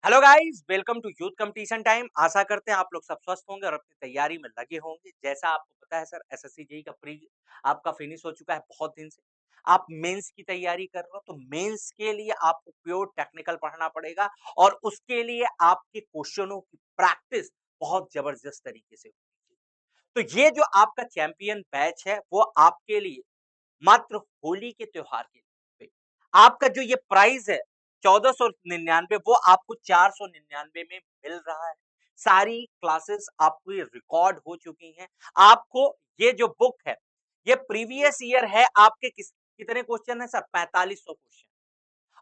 Hello guys, welcome to youth competition time. आशा करते हैं आप लोग सब स्वस्थ होंगे और अपनी तैयारी में लगे होंगे। जैसा आपको पता है सर, एसएससी जेई का प्री आपका फिनिश हो चुका है बहुत दिन से। आप मेंस की तैयारी कर रहे हो, तो मेंस के लिए आपको प्योर टेक्निकल पढ़ना पड़ेगा और उसके लिए आपके क्वेश्चनों की प्रैक्टिस बहुत जबरदस्त तरीके से होनी चाहिए। तो ये जो आपका चैंपियन बैच है, वो आपके लिए मात्र होली के त्योहार के लिए आपका जो ये प्राइस है 1499, वो आपको 499 में मिल रहा है। सारी क्लासेस आपको ये रिकॉर्ड हो चुकी हैं। आपको ये जो बुक है, ये प्रीवियस ईयर है। आपके कितने क्वेश्चन है सर? 4500 क्वेश्चन।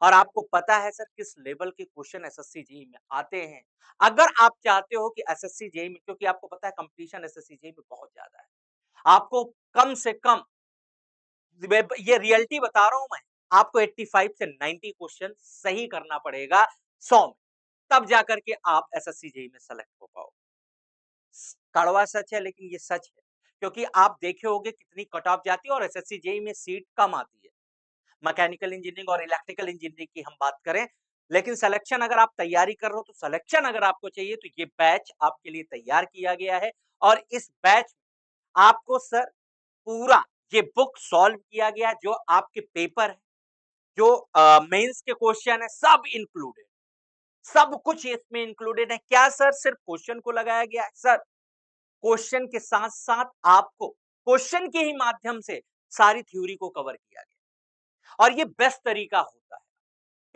और आपको पता है सर किस लेवल के क्वेश्चन एसएससी जेईई में आते हैं। अगर आप चाहते हो कि एसएससी जेईई में, क्योंकि आपको पता है कंपटीशन एसएससी जेईई में बहुत ज्यादा है, आपको कम से कम, ये रियलिटी बता रहा हूं मैं, आपको 85 से 90 क्वेश्चन सही करना पड़ेगा 100 में, तब जाकर के आप एसएससी जेईई में सेलेक्ट हो पाओ। कड़वा सच है लेकिन ये सच है, क्योंकि आप देखे होंगे कितनी कट ऑफ जाती है और एसएससी जेईई में सीट कम आती है। मैकेनिकल इंजीनियरिंग और इलेक्ट्रिकल इंजीनियरिंग की हम बात करें, लेकिन सिलेक्शन अगर आप तैयारी कर रहे हो, तो सिलेक्शन अगर आपको चाहिए, तो ये बैच आपके लिए तैयार किया गया है। और इस बैच में आपको सर पूरा ये बुक सॉल्व किया गया, जो आपके पेपर है, जो मेंस के क्वेश्चन है, सब इंक्लूडेड, सब कुछ इसमें इंक्लूडेड है। क्या सर सिर्फ क्वेश्चन को लगाया गया है? सर क्वेश्चन के साथ साथ आपको क्वेश्चन के ही माध्यम से सारी थ्योरी को कवर किया गया, और ये बेस्ट तरीका होता है,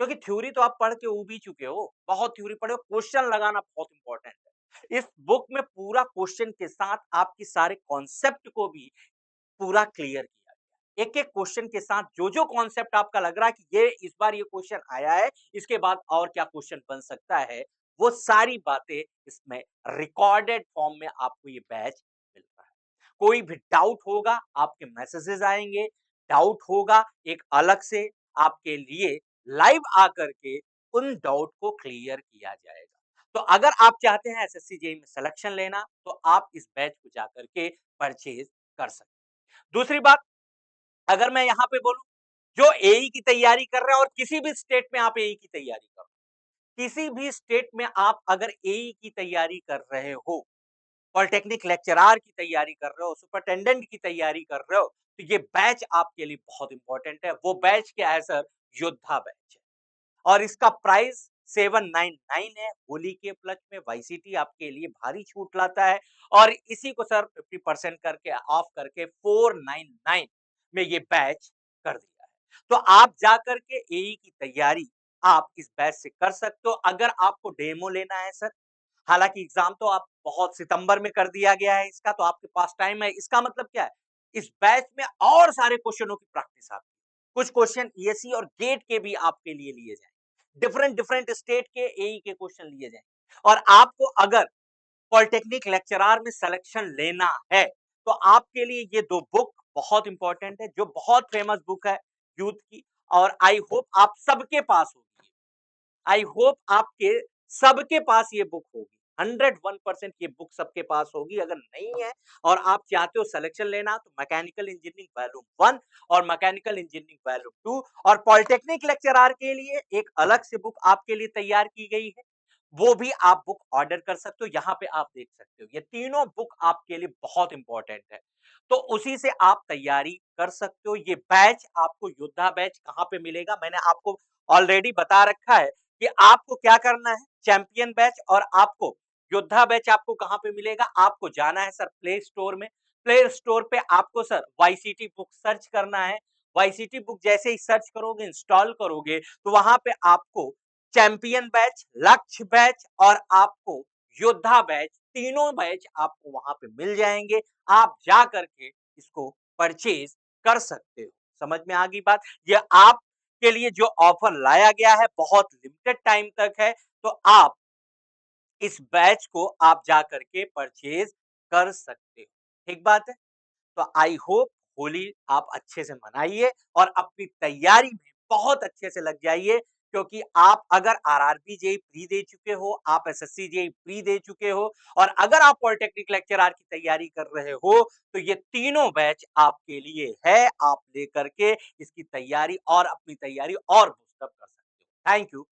क्योंकि थ्योरी तो आप पढ़ के उब ही चुके हो, बहुत थ्योरी पढ़े हो, क्वेश्चन लगाना बहुत इंपॉर्टेंट है। इस बुक में पूरा क्वेश्चन के साथ आपकी सारे कॉन्सेप्ट को भी पूरा क्लियर किया गया। एक-एक क्वेश्चन के साथ जो-जो कॉन्सेप्ट आपका लग रहा है कि ये इस बार ये क्वेश्चन आया है, इसके बाद और क्या क्वेश्चन बन सकता है, वो सारी बातें इसमें रिकॉर्डेड फॉर्म में आपको ये बैच मिलता है। कोई भी डाउट होगा, आपके मैसेजेस आएँगे, डाउट होगा, एक अलग से आपके लिए लाइव आकर के उन डाउट को क्लियर किया जाएगा। तो अगर आप चाहते हैं एसएससी जेईई में सिलेक्शन लेना, तो आप इस बैच को जाकर के परचेज़ कर सकते हैं। दूसरी बात, अगर मैं यहाँ पे बोलूँ, जो एई की तैयारी कर रहे हैं और किसी भी स्टेट में आप एई की तैयारी कर रहे हो, किसी भी स्टेट में आप अगर एई की तैयारी कर रहे हो, पॉलिटेक्निक लेक्चरार की तैयारी कर रहे हो, सुपरिटेंडेंट की तैयारी कर रहे हो, तो ये बैच आपके लिए बहुत इंपॉर्टेंट है। वो बैच क्या है सर? योद्धा बैच है। और इसका प्राइस 799 है। होली के उपलक्ष्य में वाईसीटी आपके लिए भारी छूट लाता है, और इसी को सर 50% करके ऑफ करके 499 में ये बैच कर दिया है। तो आप जाकर के एई की तैयारी आप इस बैच से कर सकते हो। अगर आपको डेमो लेना है सर, हालांकि एग्जाम तो आप बहुत सितंबर में कर दिया गया है इसका, तो आपके पास टाइम है। इसका मतलब क्या है? इस बैच में और सारे क्वेश्चनों की प्रैक्टिस आपकी, कुछ क्वेश्चन ईएससी और गेट के भी आपके लिए लिए जाएंगे, डिफरेंट डिफरेंट स्टेट के एई के क्वेश्चन लिए जाएंगे। और आपको अगर पॉलिटेक्निक लेक्चरार में सिलेक्शन लेना है, तो आपके लिए ये दो बुक बहुत इंपॉर्टेंट है, जो बहुत फेमस बुक है यूथ की, और आई होप आप सबके पास होगी। आई होप आपके सबके पास ये बुक होगी। 101% ये बुक सबके पास होगी। अगर नहीं है और आप चाहते हो सिलेक्शन लेना, तो मैकेनिकल इंजीनियरिंग वॉल्यूम 1 और मैकेनिकल इंजीनियरिंग वॉल्यूम 2 और पॉलिटेक्निक लेक्चरार के लिए एक अलग से बुक आपके लिए तैयार की गई है, वो भी आप बुक ऑर्डर कर सकते हो। यहाँ पे आप देख सकते हो, ये तीनों बुक आपके लिए बहुत इंपॉर्टेंट है, तो उसी से आप तैयारी कर सकते हो। ये बैच आपको, योद्धा बैच, कहाँ पे मिलेगा मैंने आपको ऑलरेडी बता रखा है कि आपको क्या करना है। चैंपियन बैच और आपको योद्धा बैच आपको कहां पे मिलेगा? आपको जाना है सर प्ले स्टोर में। प्ले स्टोर पे आपको सर वाईसीटी बुक सर्च करना है। वाईसीटी बुक जैसे ही सर्च करोगे, इंस्टॉल करोगे, तो वहां पे आपको चैंपियन बैच, लक्ष्य बैच और आपको योद्धा बैच, तीनों बैच आपको वहां पे मिल जाएंगे। आप जा करके इसको परचेज कर सकते हो। समझ में आ गई बात? ये आप के लिए जो ऑफर लाया गया है, बहुत लिमिटेड टाइम तक है, तो आप इस बैच को आप जा करके परचेज कर सकते हो। ठीक बात है? तो आई होप होली आप अच्छे से मनाइए और अपनी तैयारी में बहुत अच्छे से लग जाइए, क्योंकि आप अगर आरआरबी जेईई प्री दे चुके हो, आप एसएससी जेईई प्री दे चुके हो, और अगर आप पॉलिटेक्निक लेक्चरर की तैयारी कर रहे हो, तो ये तीनों बैच आपके लिए है। आप लेकर के इसकी तैयारी और अपनी तैयारी और बूस्टअप कर सकते हो। Thank you.